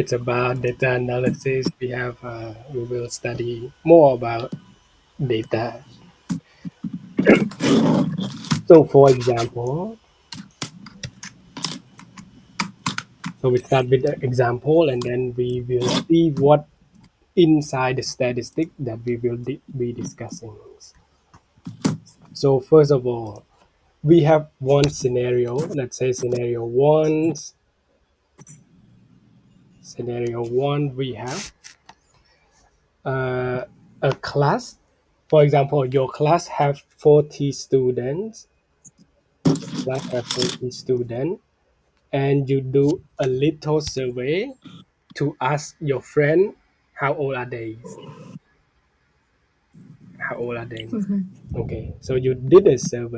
It's about data analysis. We will study more about data. So, for example, we start with the example, and then we will see what inside the statistic that we will be discussing. So, first of all, we have one scenario. Let's say scenario one. Scenario one, we have uh, a class. For example, your class have 40 students. Class have 40 students, and you do a little survey to ask your friend how old are they. How old are they? Okay. Okay, so you did a sur-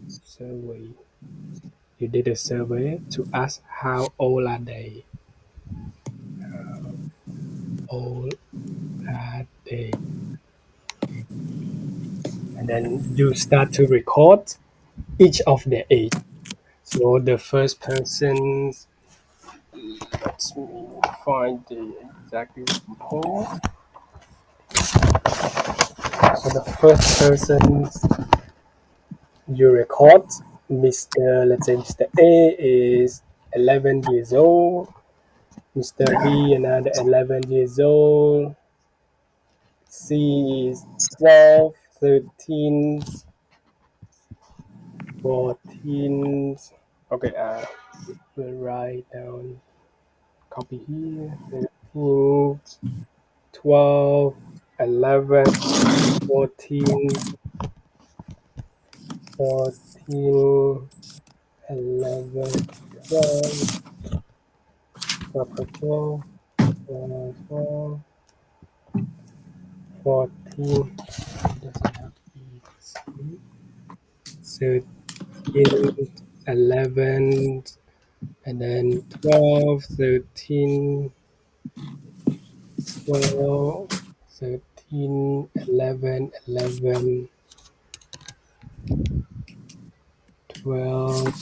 survey. You did a survey to ask how old are they. Old are they? And then you start to record each of their age. So the first person, let me find the exact example. So the first person you record, let's say Mr. A is 11 years old, Mr. B another 11 years old, C is 12, 13, 14. Okay, we'll write down, copy here, 13, 12, 11, 14, 14, 11, 12, 12, 12, 14, doesn't have to 13, 11, and then 12, 13, 12, 13, 11, 11, 12,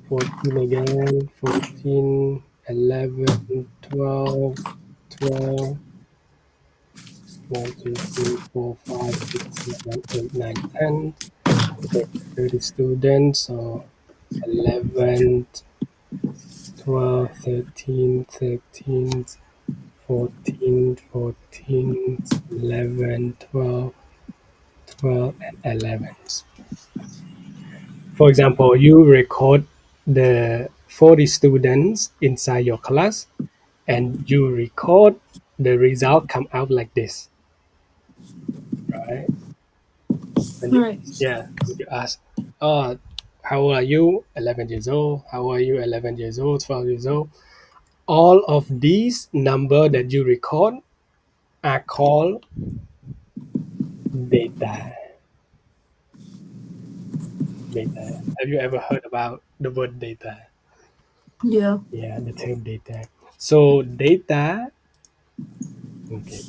14 again, 14, 11, 12, 12, 1, 2, 3, 4, 5, 6, 7, 8, 9, 10. Okay, 30 students, so 11, 12, 13, 13, 14, 14, 11, 12, 12, and 11. For example, you record the 40 students inside your class, and you record the result come out like this, right? When you Right. when you ask, oh, how old are you? 11 years old. How old are you? 11 years old, 12 years old. All of these number that you record are called data. Data. Have you ever heard about the word data? Yeah. Yeah, the term data. So data, okay,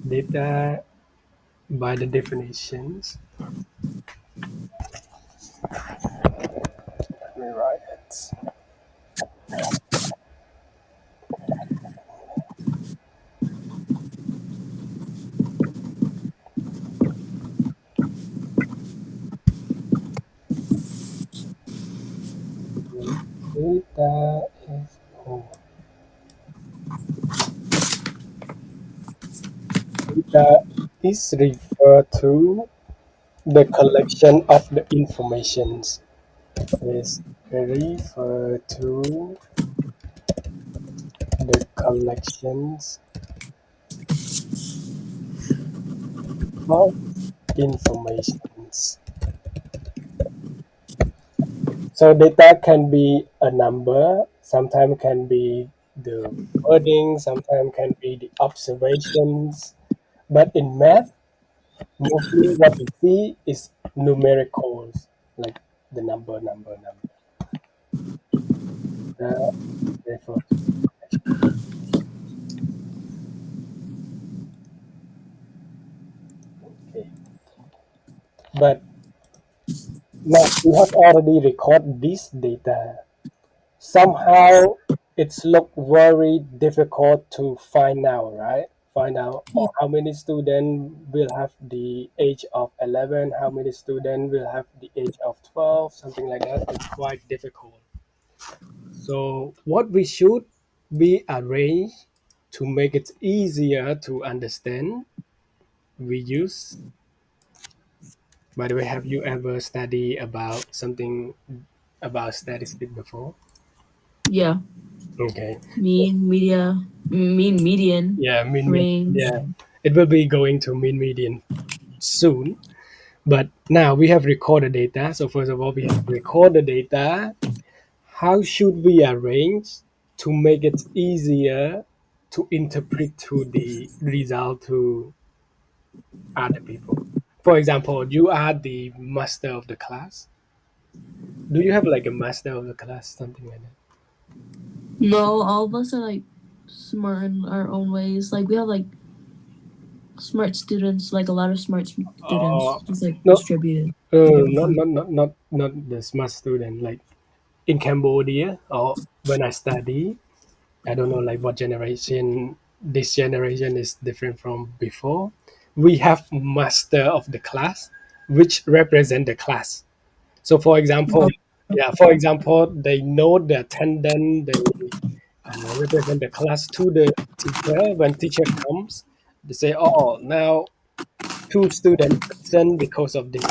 data by the definitions. Let me write it. Data is oh, data is referred to the collection of the informations. Is refer to the collections of informations. So data can be a number, sometimes can be the wording, sometimes can be the observations. But in math, mostly what we see is numericals, like the number. That refer to collection. Okay. But now we have already recorded this data. somehow it's look very difficult to find out, right? Find out Yeah. how many students will have the age of 11, how many students will have the age of 12, something like that. It's quite difficult. So what we should be arrange to make it easier to understand, we use. By the way, have you ever studied about something about statistics before? Yeah. Okay. Mean median Yeah, range. yeah, it will be going to mean median soon. But now we have recorded data. So first of all, we have recorded data. How should we arrange to make it easier to interpret to the result to other people? For example, you are the master of the class. Do you have like a master of the class, something like that? No, all of us are like smart in our own ways. Like we have like smart students, like a lot of smart students, just like No, distributed in different not, parts. not the smart student. Like in Cambodia or when I study, I don't know like what generation. This generation is different from before. We have master of the class, which represent the class. So, for example, yeah, for example, they know the attendant. They represent the class to the teacher. When teacher comes, they say, "Oh, now two students present because of this.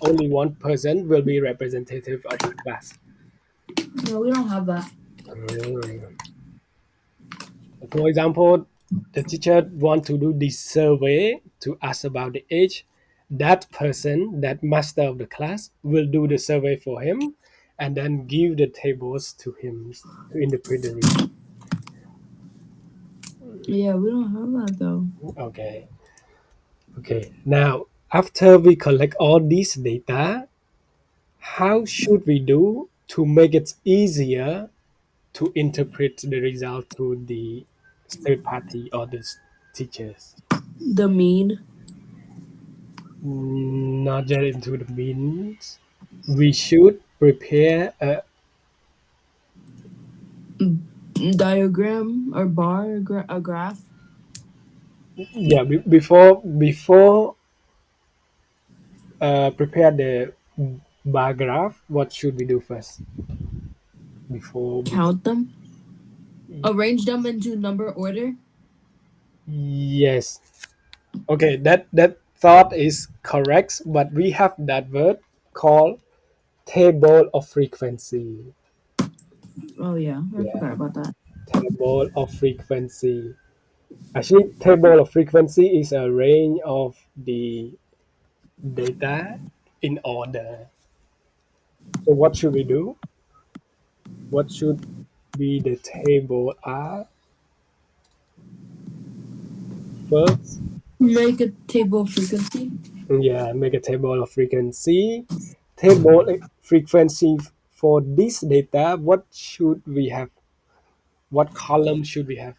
Only one person will be representative of the class." No, we don't have that. Mm. For example, the teacher want to do this survey to ask about the age. That person, that master of the class, will do the survey for him, and then give the tables to him to interpret the result. Yeah, we don't have that though. Okay. Okay. Now, after we collect all this data, how should we do to make it easier to interpret the result to the third party or the teachers? The mean Not get into the means. We should prepare a, diagram or bar, a graph. yeah, before prepare the bar graph. What should we do first? Before Count them, arrange them into number order. yes. Okay, that thought is correct, but we have that word called table of frequency. Oh yeah, I Yeah, forgot about that. table of frequency. Actually, table of frequency is a range of the data in order. So what should we do? What should be the table are first? Make a table of frequency. Yeah, make a table of frequency. Table frequency for this data. What should we have? What column should we have?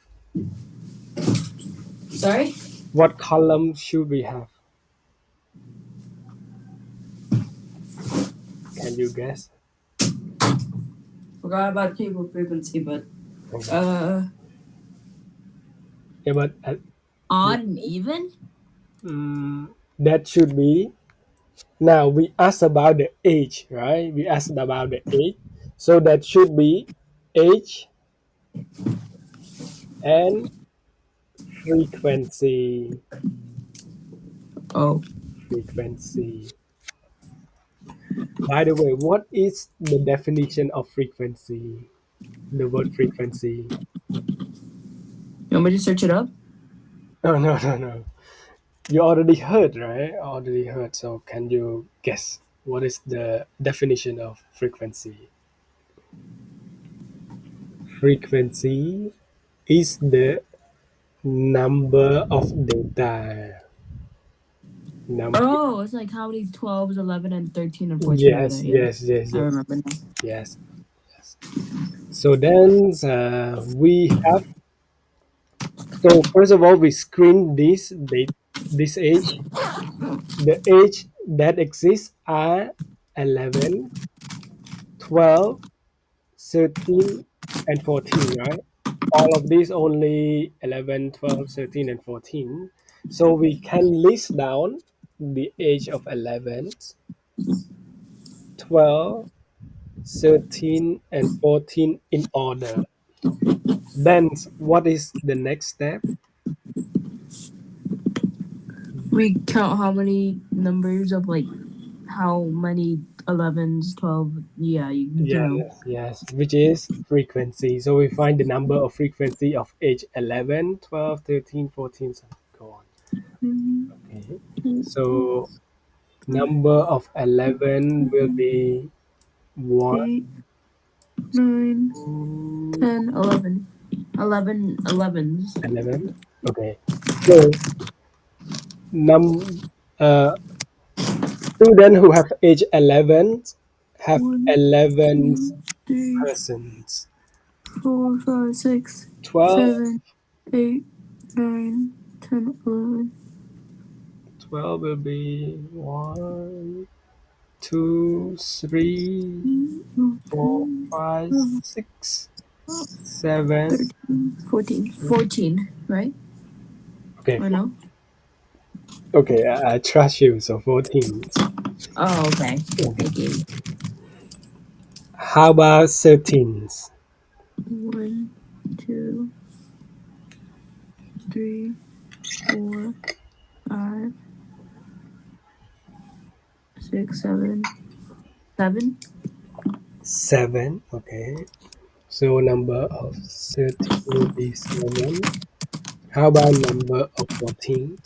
Sorry, What column should we have? Can you guess? forgot about table frequency, but Okay. uh, Yeah, but odd and even. that should be. Now we asked about the age, right? We asked about the age, so that should be age and frequency. Oh, Frequency. By the way, what is the definition of frequency? The word frequency. you want me to search it up? No, no, no, no. You already heard, right? Already heard. So can you guess what is the definition of frequency? Frequency is the number of data. Number. Oh, it's like how many 12s, 11, and 13 and 14 are there? Yes, Yeah, yes, yes, I yes, remember now. yes, yes. So then we have. So first of all, we screen this date, this age. The age that exists are 11, 12, 13 and 14, right? All of these only 11, 12, 13, and 14. So we can list down the age of 11, 12, 13, and 14 in order. Then what is the next step? We count how many numbers of like how many 11s, 12. Yeah, you Yes, know. yes, which is frequency. So we find the number of frequency of age 11, 12, 13, 14, so go on. Okay. So number of 11 will be 1, 8, 9, 2, 10, 11. 11 elevens. 11. Okay. So num student who have age 11 have 1, 11 2, 3, persons. 4, 5, 6, 12, 7, 8, 9, 10, 11. 12 will be 1, 2, 3, 4, 5, 6, 7. 13, 14. 14, right? Okay, Or no? okay, I trust you. So 14. Oh, okay. Okay. Okay. How about 13? 1, 2, 3, 4, 5, 6, 7. 7? 7. Okay. So number of 13 will be 7. How about number of 14?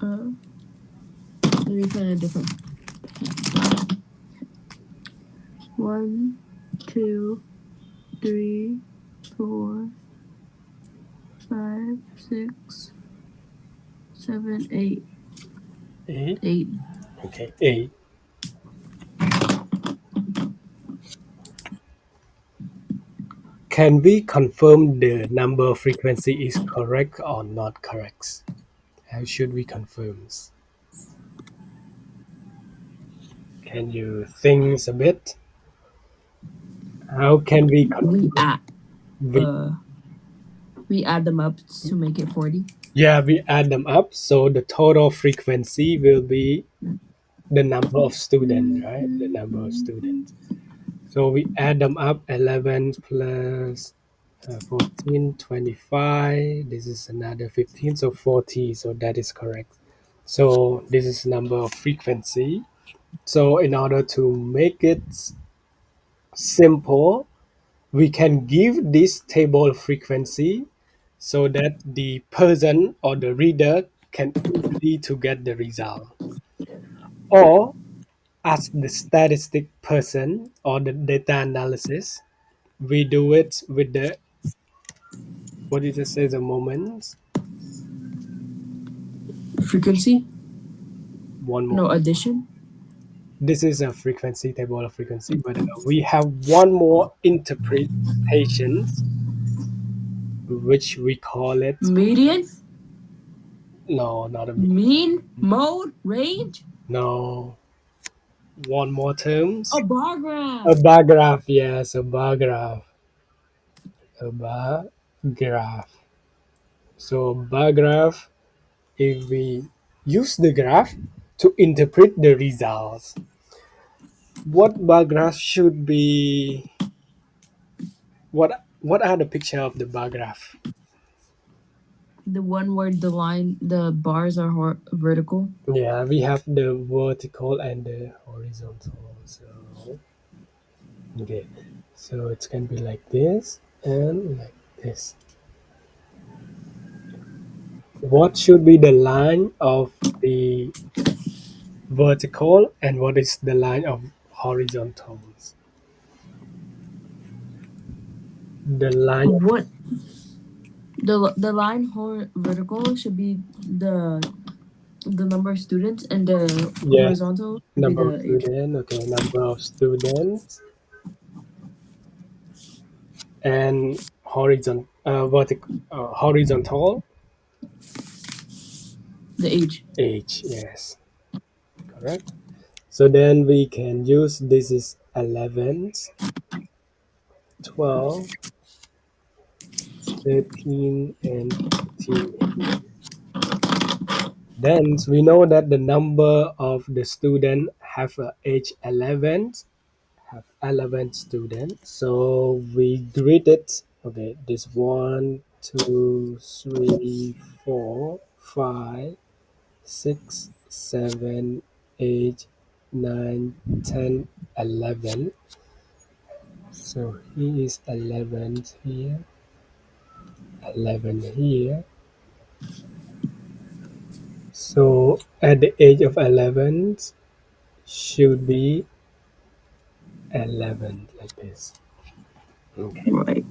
Uh, let me find a different. 1, 2, 3, 4, 5, 6, 7, 8. 8. 8. Okay, 8. Can we confirm the number frequency is correct or not correct? How should we confirm? Can you think a bit? How can we We confirm? add We, uh we add them up to make it 40. yeah, we add them up. So the total frequency will be the number of students, right? The number of students. So we add them up 11 plus 14, 25. This is another 15, so 40. So that is correct. So this is number of frequency. So in order to make it simple, we can give this table frequency so that the person or the reader can easily to get the result. Or as the statistic person or the data analysis, we do it with the what you just say the moments. Frequency? One more. No addition? This is a frequency table of frequency, but we have one more interpretation, which we call it. Median? No, not a Mean? Mode? Range? no. One more terms. A bar A graph. bar graph, yes, a bar graph. A bar graph. So bar graph, if we use the graph to interpret the results, what bar graph should be? What are the picture of the bar graph? The one where the bars are vertical. Yeah, we have the vertical and the horizontal. So okay, so it can be like this and like this. What should be the line of the vertical and what is the line of horizontals? The line of What the line vertical should be the number of students, and the yes, horizontal should be number of the age. students. Okay, number of students and horizontal The age. age. Yes, correct. So then we can use this is 11, 12, 13, and 14 here. Then we know that the number of the student have age 11, have 11 students. So we grid it. Okay, this 1, 2, 3, 4, 5, 6, 7, 8, 9, 10, 11. So he is 11 here, 11 here. So at the age of 11 should be 11 like this. Okay. Right.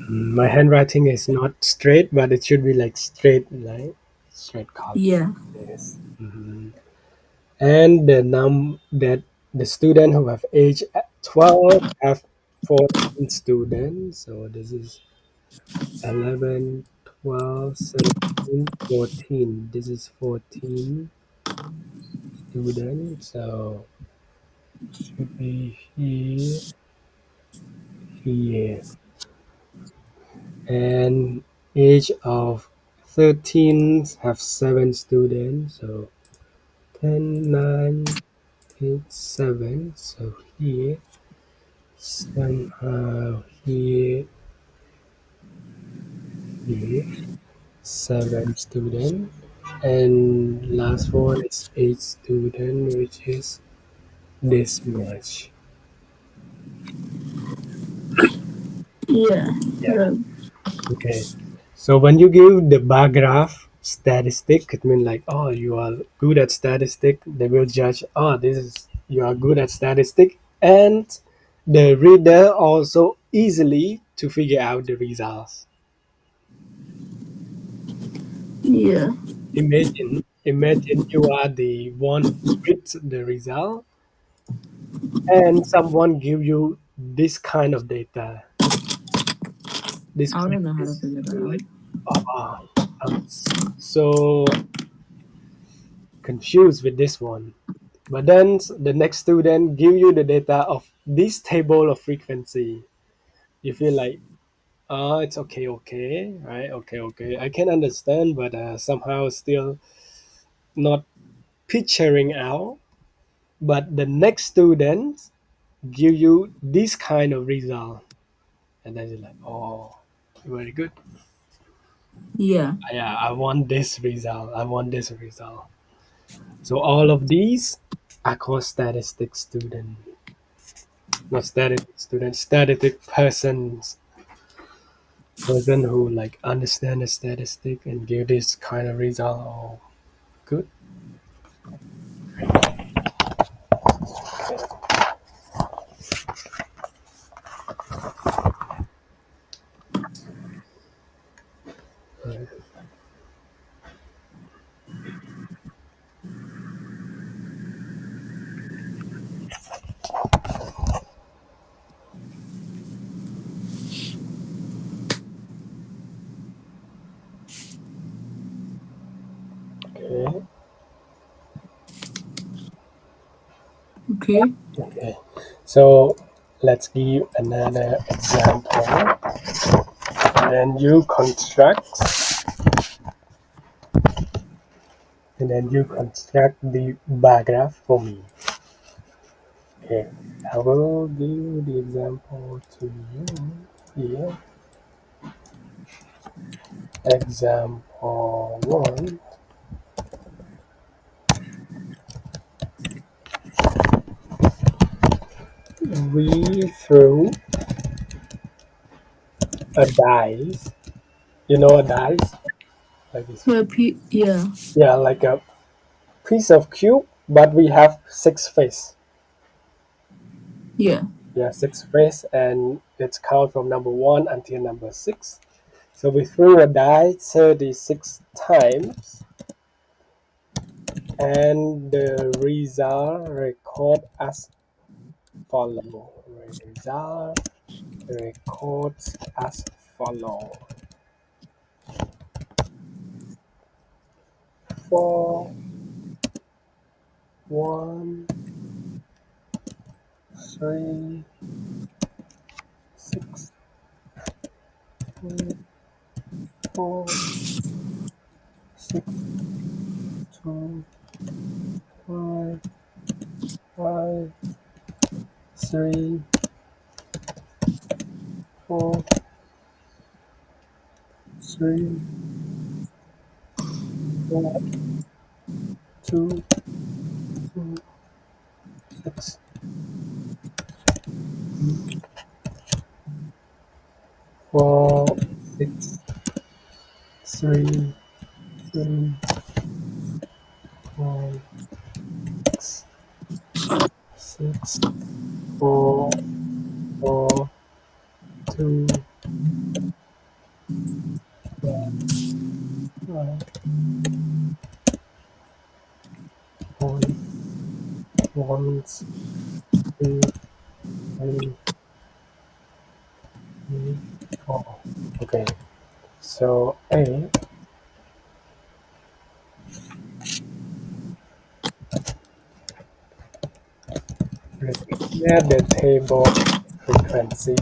My handwriting is not straight, but it should be like straight line, straight column. Yeah. Yes. And the that the student who have age 12 have 14 students. So this is 11, 12, 13, 14. This is 14 students. So should be here, here. And age of 13 have 7 students. So 10, 9, 8, 7. So here, somehow here, here, 7 student. And last one is 8 student, which is this much. Yeah. Yeah. Right. Okay. So when you give the bar graph statistic, it means like, oh, you are good at statistic. They will judge, oh, this is you are good at statistic, and the reader also easily to figure out the results. Yeah. Imagine you are the one who reads the result, and someone give you this kind of data. This I kind don't know how to is figure that out. like, oh, so confused with this one. But then the next student give you the data of this table of frequency. You feel like, oh, it's okay, okay, right? Okay, okay. I can understand, but somehow still not picturing out. But the next student give you this kind of result, and then you're like, oh, very good. Yeah. Yeah, I want this result. I want this result. So all of these are called statistic student, not statistic student, statistic persons. Person who like understand the statistic and give this kind of result. Oh, good. Okay. Okay. Okay. So let's give another example. And then you construct the bar graph for me. Okay. I will give the example to you here. Example one. We threw a dice. You know a dice? Like this. Yeah. Yeah, like a piece of cube, but we have 6 face. Yeah. Yeah, 6 face, and it's count from number 1 until number 6. So we threw a die 36 times, and the result record as follow. Result records as follow. 4, 1, 3, 6, 5, 4, 6, 2, 5, 5, 3, 4, 3, 4, 2, 2, 6, 4, 6, 3, 3, 5, 6, 6, 4, 4, 2, 1, 1, 1, 2, 3, 4. Okay, so A, prepare the table frequency,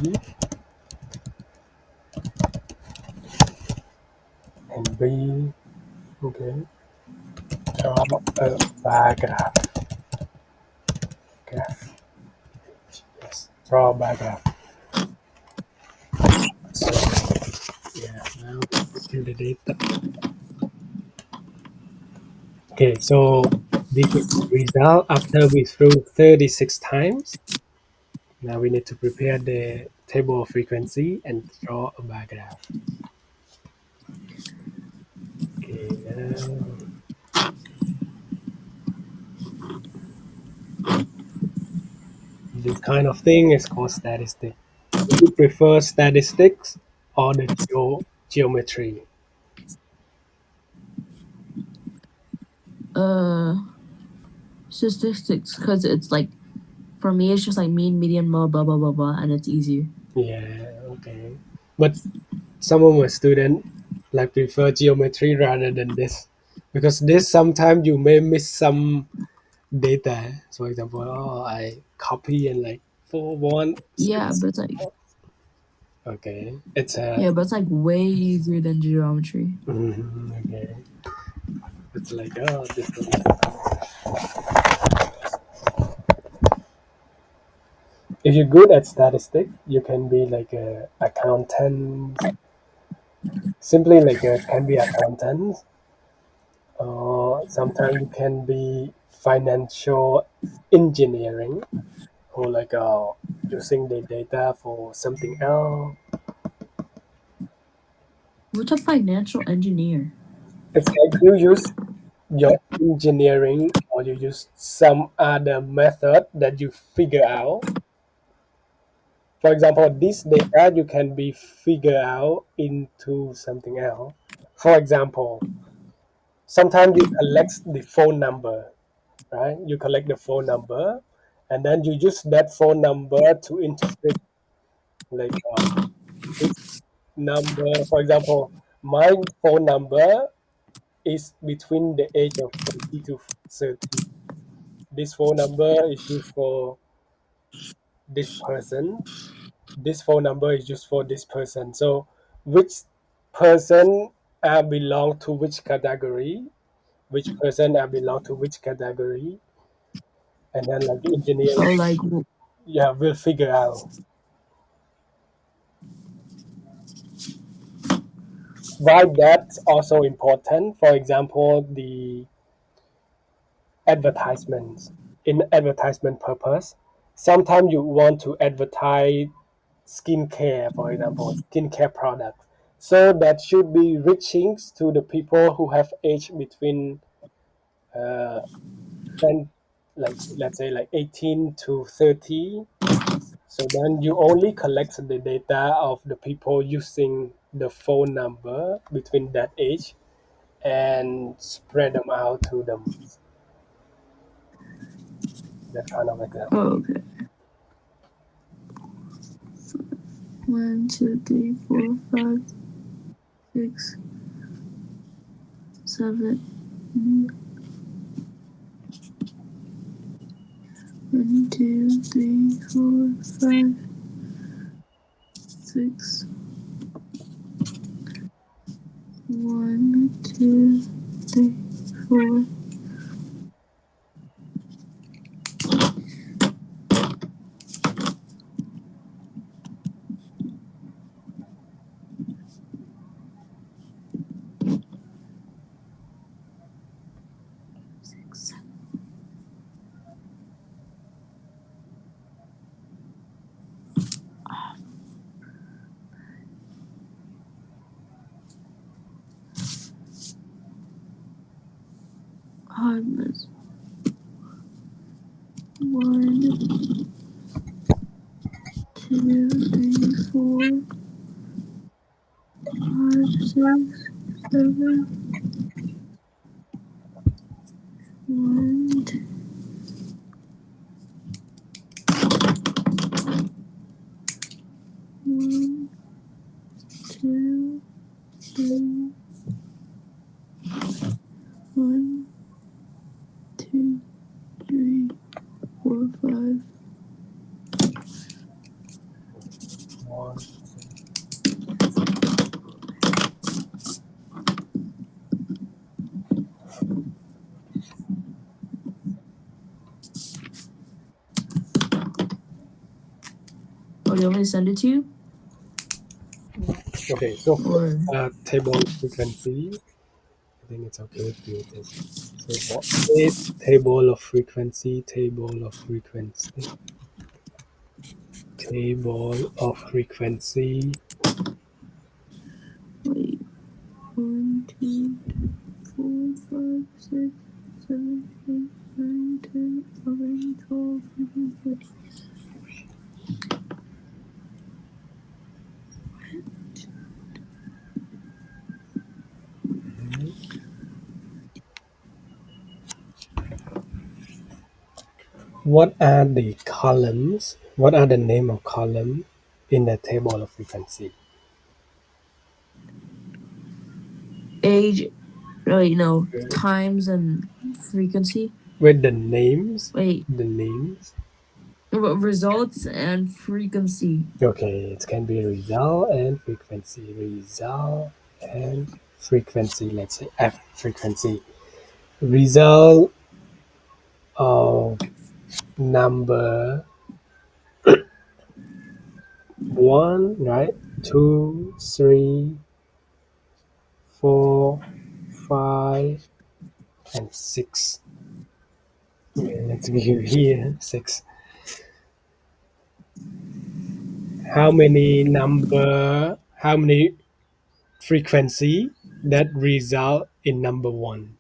and B, okay, draw a bar graph. Yes, draw a bar graph. So yeah, now to the data. Okay, so this is the result after we threw 36 times. Now we need to prepare the table of frequency and draw a bar graph. Okay, now this kind of thing is called statistic. Do you prefer statistics or the geometry? Uh, Statistics, because it's like, for me, it's just like mean, median, mode, blah blah blah blah, and it's easier. Yeah, okay. But some of my students like prefer geometry rather than this because this sometimes you may miss some data. So, for example, oh, I copy and like 4, 1, Yeah, 6. but it's like Okay, it's a yeah, but it's like way easier than geometry. okay. It's like oh, this one. If you're good at statistics, you can be like a accountant. Simply like a can be accountant, or sometimes you can be financial engineering, or like using the data for something else. What's a financial engineer? It's like you use your engineering or you use some other method that you figure out. For example, this data you can be figure out into something else. For example, sometimes you collect the phone number, right? You collect the phone number, and then you use that phone number to interpret like this number. For example, my phone number is between the age of 20 to 30. This phone number is used for this person. This phone number is used for this person. So, which person belong to which category? Which person belong to which category? And then like the engineering, Oh, like yeah, will figure out. Why that's also important. For example, the advertisements. In advertisement purpose, sometimes you want to advertise skincare, for example, skincare products. So that should be reaching to the people who have age between uh, 10, like let's say like 18 to 30. So then you only collect the data of the people using the phone number between that age and spread them out to them. That kind of example. oh, okay. 1, 2, 3, 4, 5, 6, 7. 1, 2, 3, 4, 5, 6. 1, 2, 3, 4. Harmless. 1, 2, 3, 4, 5, 6, 7. 1, 1, 2, 3. 1, 2, 3, 4, 5. One. Oh, do you want me to send it to you? Okay, so for Or table frequency, I think it's okay to do this. So for a table of frequency, table of frequency, wait. 1, 2, 4, 5, 6, 7, 8, 9, 10, 11, 12, 13, 14. what are the columns? What are the name of column in the table of frequency? Age. Wait, no. Times and frequency. With the names, Wait. the names. Results and frequency. Okay, it can be result and frequency. Result and frequency. Let's say F frequency. Result of number one, right? Two, three, four, five, and six. Okay, let's view here. Six. How many frequency that result in number one?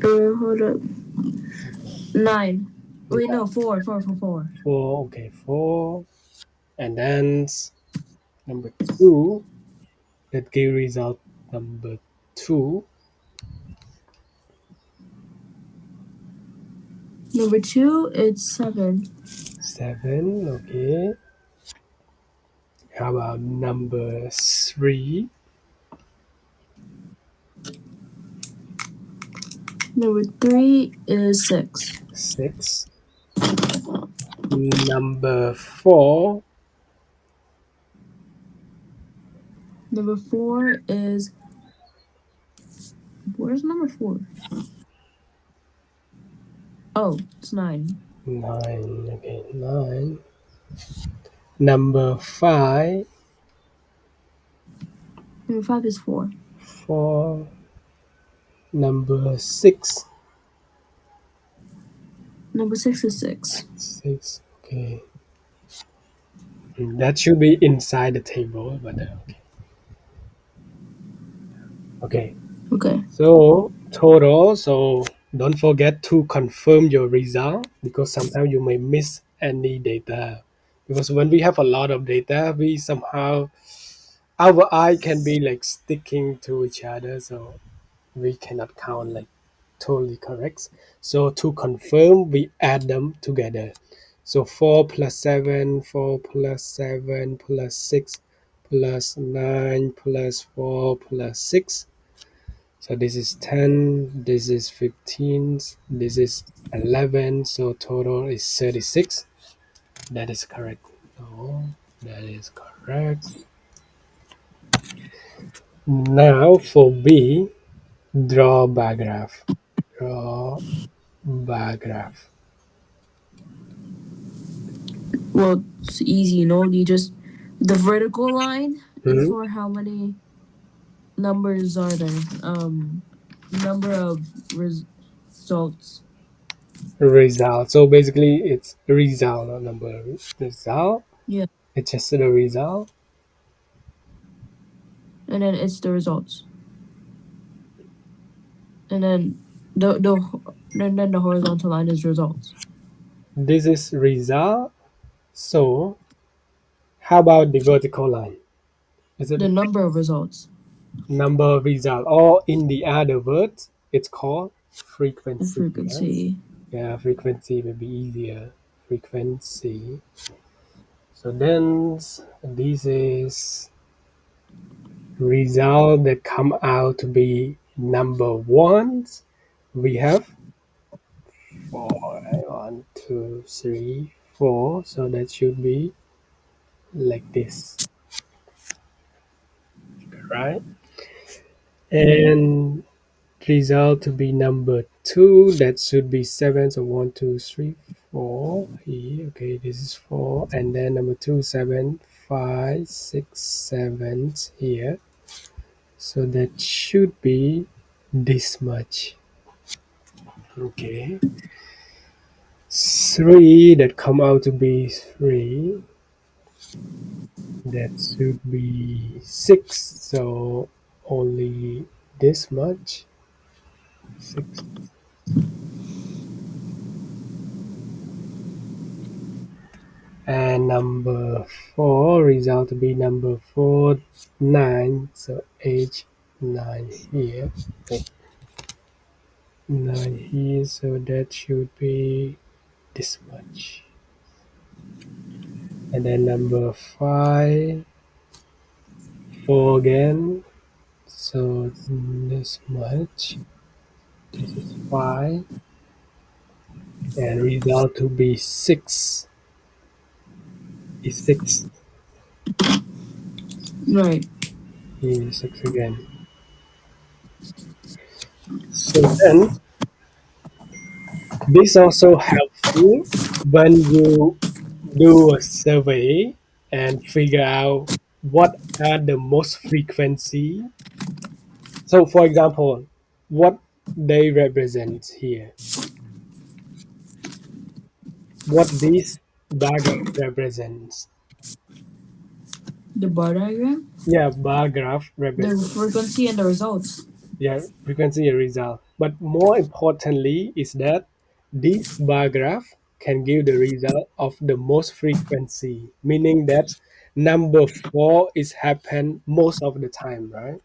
Hold up. 9. Wait, no. 4, 4, 4, 4. Four, okay, four. And then number two, that give result number two, Number 2, it's 7. seven, okay. How about number three, Number 3 is 6. six. Number four, Number 4 is. Where's number 4? Oh, it's 9. nine, okay, nine. Number five, Number 5 is 4. four. Number six, Number 6 is 6. six, okay. That should be inside the table, but okay. Okay, Okay. so total. So don't forget to confirm your result because sometimes you may miss any data. Because when we have a lot of data, we somehow our eye can be like sticking to each other, so we cannot count like totally correct. So to confirm, we add them together. So 4 plus 7, 4 plus 7 plus 6 plus 9 plus 4 plus 6. So this is 10, this is 15, this is 11, so total is 36. That is correct. No, that is correct. Now for B, draw bar graph. Draw bar graph. Well, it's easy, you know. You just the vertical line. It's Mhm. for how many numbers are there? Number of results. Result. So basically, it's result, not number. Result. Yeah, It's just the result. and then it's the results, and then then the horizontal line is results. This is result. So how about the vertical line? Is it The number of results. number of result? Or in the other words, it's called The frequency. Yes. frequency. Yeah, frequency will be easier. Frequency. So then this is result that come out to be number ones. We have four, right? One, two, three, four. So that should be like this, right? Right. And result to be number two. That should be seven. So one, two, three, four. Here, okay, this is four, and then number two, seven, five, six, seven here. So that should be this much. Okay. Three that come out to be three. That should be six. So only this much. Six. And number four result to be number four, nine. So H nine here. Okay, nine here. So that should be this much. And then number five, four again. So this much. This is five. And result to be six is six. Right. Here is six again. So then this also helpful when you do a survey and figure out what are the most frequency. So for example, what they represent here, what this bar graph represents. The bar diagram. Yeah, bar graph The represents, frequency and the results. yeah, frequency and result. But more importantly is that this bar graph can give the result of the most frequency, meaning that number four is happen most of the time, right?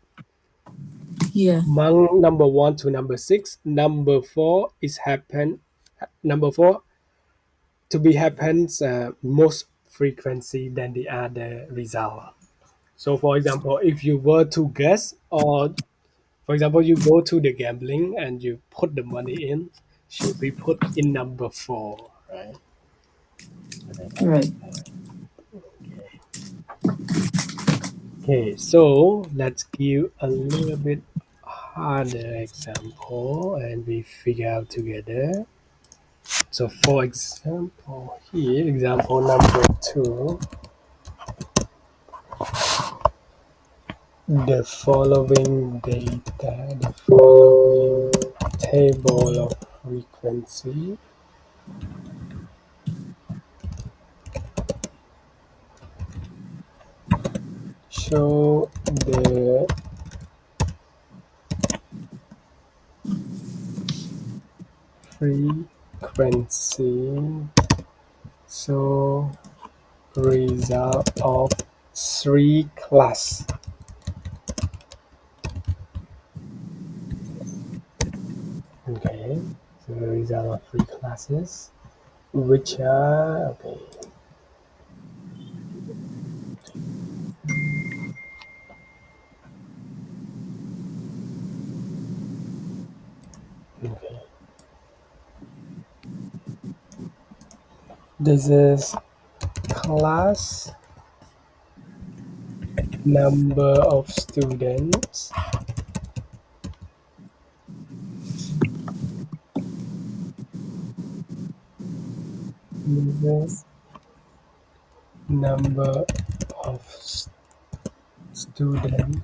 Yeah. Among number one to number six, number four is happen. Number four to be happens most frequency than the other result. So, for example, if you were to guess, or for example, you go to the gambling and you put the money in, should be put in number four, right? Right. Okay, so let's give a little bit harder example and we figure out together. So for example, here, example number two, the following table of frequency show the frequency, so result of three class. Okay, so the result of three classes, which are okay. Okay. This is class number of students. This is number of students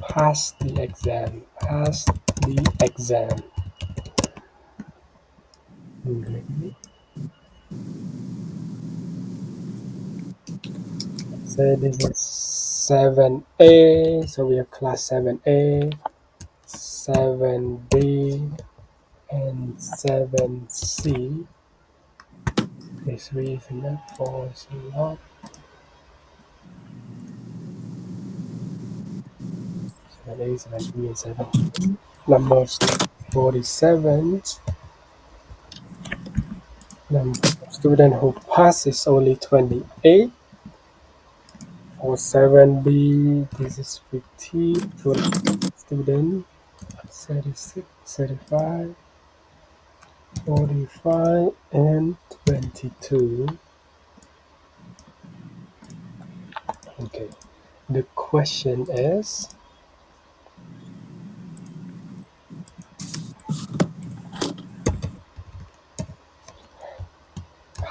pass the exam. Pass the exam. Okay. So this is 7A. So we have class 7A, 7B, and 7C. Okay, 3 is enough, 4 is not. 7A, 7B, and 7C. Number of 47. Number of students who pass is only 28. For 7B, this is 50. 20 students, 36, 35, 45, and 22. Okay. The question is,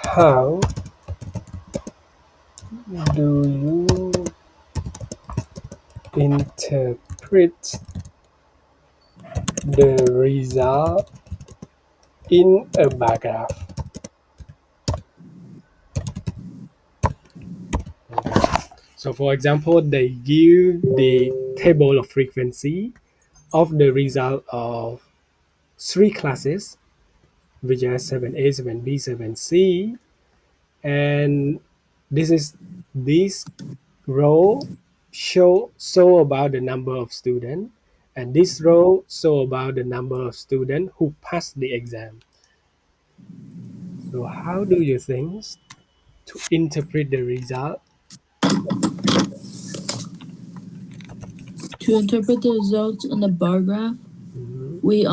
how do you interpret the result in a bar graph? So for example, they give the table of frequency of the result of three classes, which are 7A, 7B, 7C, and this row show about the number of students, and this row show about the number of students who passed the exam. So how do you think to interpret the result? To interpret the results in the bar graph, Mhm. we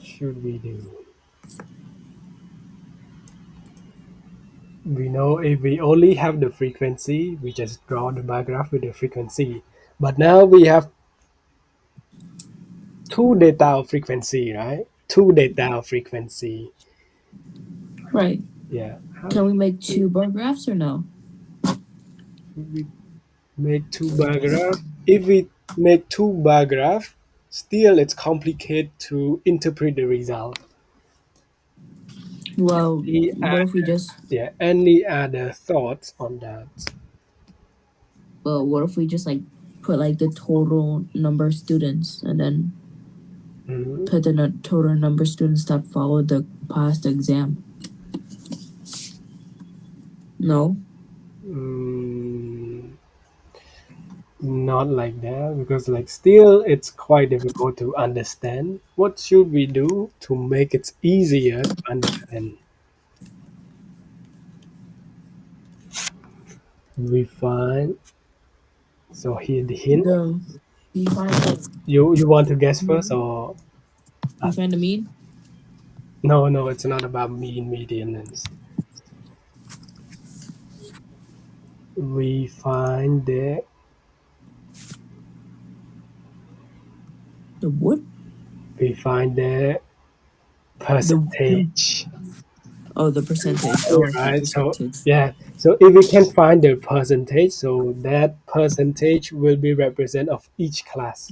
Should we do? We know if we only have the frequency, we just draw the bar graph with the frequency. But now we have two data of frequency, right? Two data of frequency. right. Yeah. How Can we make should two bar graphs or no? we make two bar graph? If we make two bar graph, still it's complicated to interpret the result. Well, Any what if we other, just yeah, any other thoughts on that? what if we just like put like the total number of students and then Mhm. put the total number of students that followed the past exam? No. Mm, not like that, because like still it's quite difficult to understand. What should we do to make it easier to understand? We find, so here the hint. The we find the You want to guess first or we find the mean. no, it's not about mean medians. We find The what? the The percentage. oh the percentage. Oh, the Right. So percentage. yeah. So if we can find the percentage, so that percentage will be represent of each class.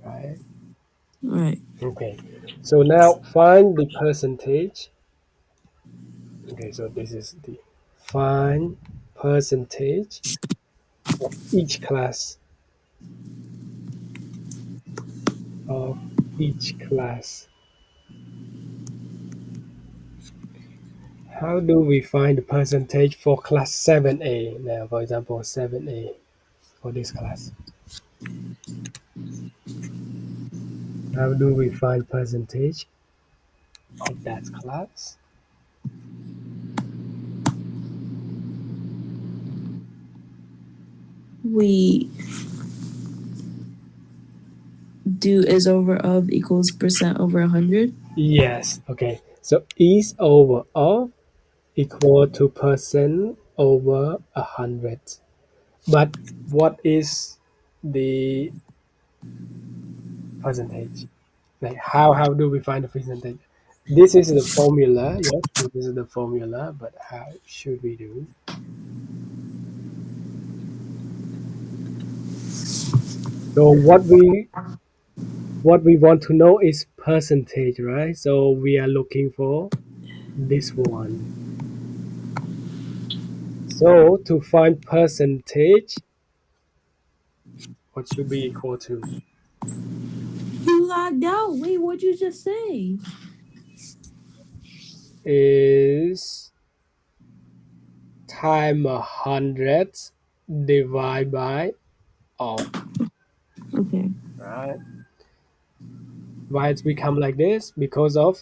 Right. All right. Okay. So now find the percentage. Okay, so this is the find percentage of each class of each class. How do we find the percentage for class 7A? Now, for example, 7A for this class. How do we find percentage of that class? We do is over of equals percent over 100. Yes. Okay. So is over of equal to percent over 100. But what is the percentage? Like how do we find the percentage? This is the formula. Yes, this is the formula. But how should we do? So what we want to know is percentage, right? So we are looking for this one. So to find percentage, what should be equal to You logged out. Wait, what'd you just say? is time 100 divided by of, Okay. right? Why it's become like this? Because of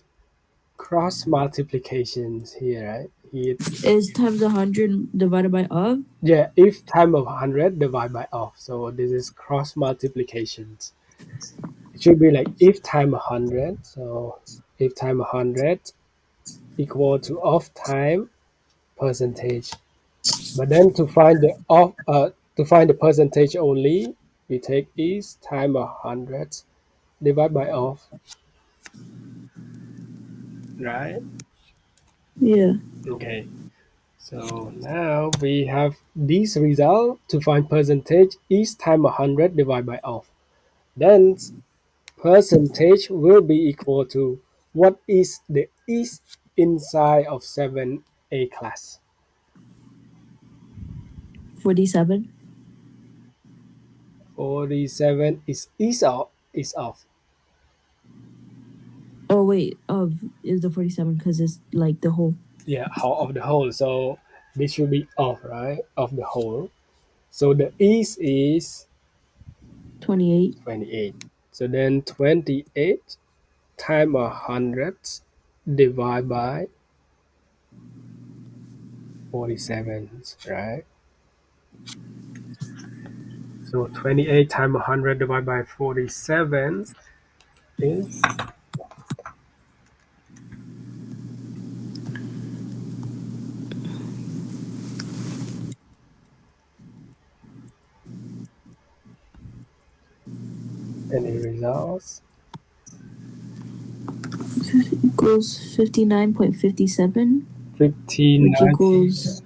cross multiplications here, right? Here, Is times 100 divided by of? yeah, if time of 100 divided by of. So this is cross multiplications. It should be like if time 100. So if time 100 equal to of time percentage. But then to find the percentage only, we take is time 100 divided by of, right? Yeah. Okay. So now we have this result to find percentage is time 100 divided by of. Then percentage will be equal to what is the is inside of 7A class. 47. 47 is of. Oh, wait. Of is the 47 because it's like the whole. Yeah, of the whole. So this should be of, right? Of the whole. So the is 28. 28. So then 28 times 100 divided by 47, right? So 28 times 100 divided by 47 is any results? Equals 59.57, which 59, equals,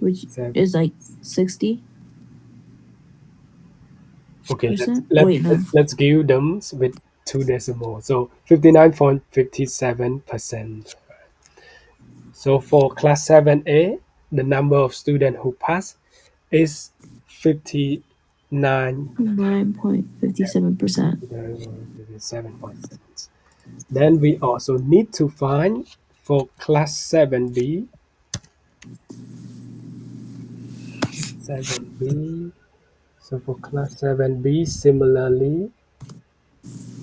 which 57. is like 60%. Okay, Wait, no. let's give them with two decimals. So 59.57%. So for class 7A, the number of students who pass is 59, 9.57%. 7.7. Then we also need to find for class 7B, 7B. So for class 7B, similarly,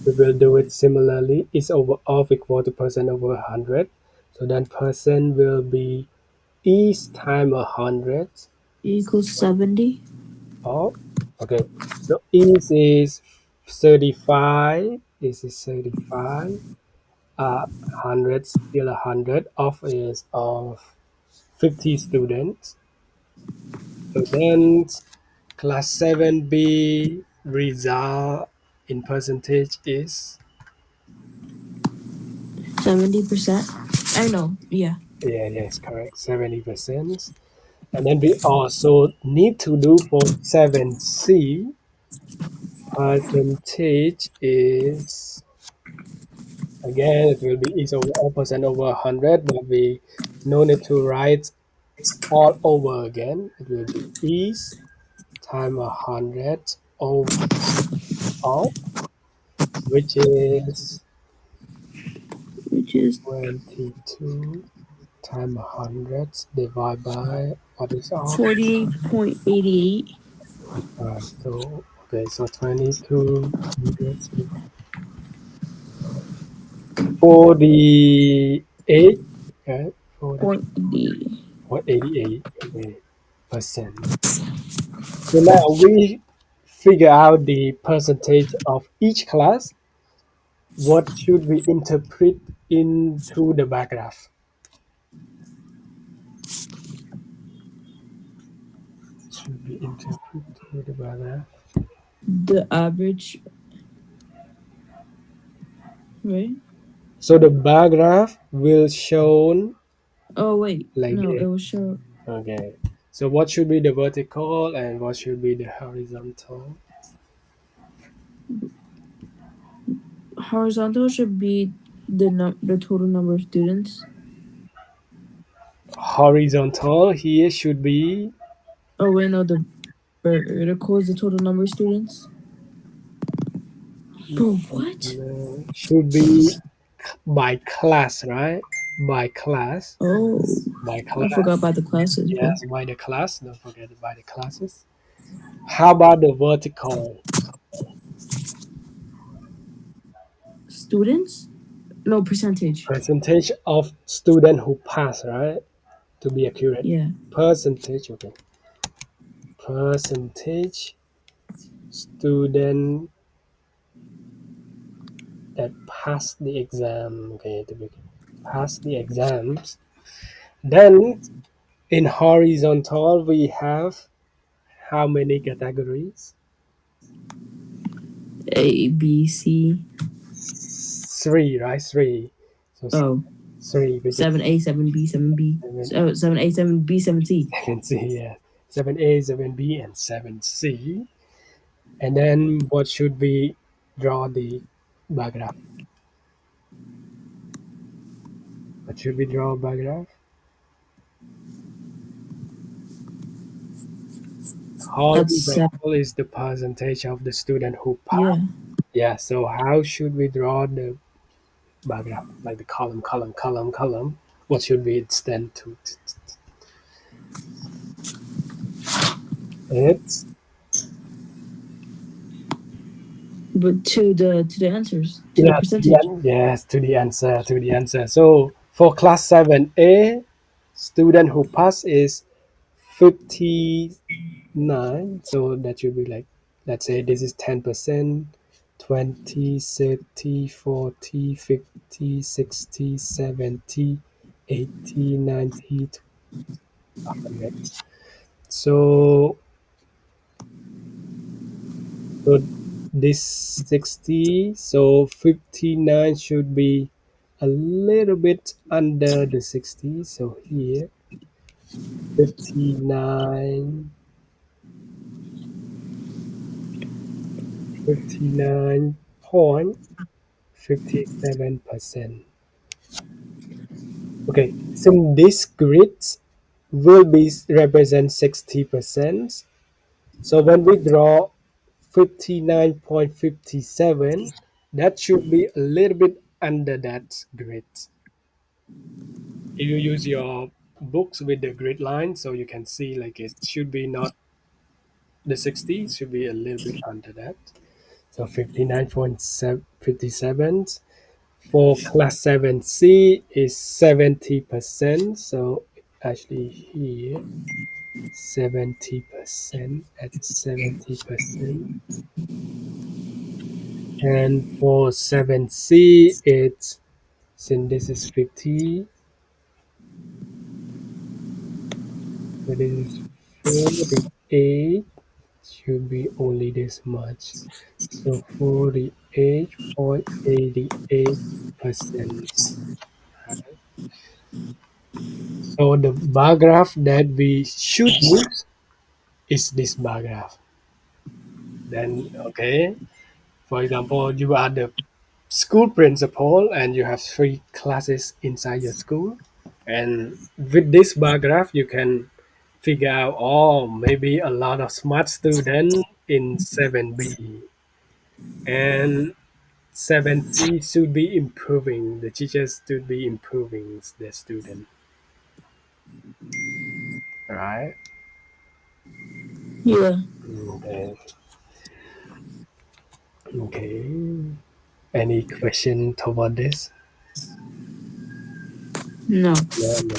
we will do it similarly. It's over of equal to percent over 100. So then percent will be each time 100 Equals 70. of. Okay, so each is 35. This is 35. 100 still 100. Of is of 50 students. So then class 7B result in percentage is, 70%. I know. Yeah. yeah, yes, correct, 70%. And then we also need to do for 7C, percentage is, again, it will be is over all percent over 100, but we no need to write all over again. It will be is time 100 over all, which is Which is 22 time 100 divided by what is off. 48.88. Alright, so okay, so 22 hundreds, 48, okay, 40 Point D. or 88, okay, percent. So now we figure out the percentage of each class, what should we interpret into the bar graph? Should we interpret through the bar graph? The average, right? So the bar graph will shown Oh wait, like no, it this. will show Okay. So what should be the vertical and what should be the horizontal? horizontal should be the total number of students. Horizontal here should be Oh wait, no, the vertical is the total number of students. Bro, what? should be by class, right? By class. Oh, By I forgot class. about the classes, bro. Yes, by the class. Don't forget by the classes. How about the vertical? Students? No, percentage. Percentage of student who pass, right? To be accurate. Yeah. Percentage, okay. Percentage student that pass the exam. Okay, to be pass the exams. Then in horizontal we have how many categories? A, B, C. Three, right? Three. So Oh, three, which is 7A, 7B, 7B. seven. Oh, 7A, 7B, 7C. I can see here. 7A, 7B, and 7C. And then what should we draw the bar graph? What should we draw a bar graph? That's seven. Horizontal is the percentage of the student who pass. Yeah. Yeah, so how should we draw the bar graph? Like the column, column, column, column. What should we extend to? It's But to the answers, to the yeah, percentage. yes, to the answer, to the answer. So for class 7A, student who pass is 59. So that should be like, let's say this is 10%, 20, 30, 40, 50, 60, 70, 80, 90, 100. So, so this 60, so 59 should be a little bit under the 60. So here 59, 59.57%. Okay, so this grid will be represent 60%. So when we draw 59.57, that should be a little bit under that grid. If you use your books with the grid line, so you can see like it should be not the 60, it should be a little bit under that. So 59.57 for class 7C is 70%. So actually here 70% at 70%. And for 7C it's, since this is 50, so this is 48, should be only this much. So 48.88%. So the bar graph that we should use is this bar graph. Then, okay, for example, you are the school principal and you have three classes inside your school. And with this bar graph, you can figure out, oh, maybe a lot of smart students in 7B. And 7C should be improving. The teachers should be improving the student. Right? Yeah. Okay. Okay. Any question toward this? No. No, no.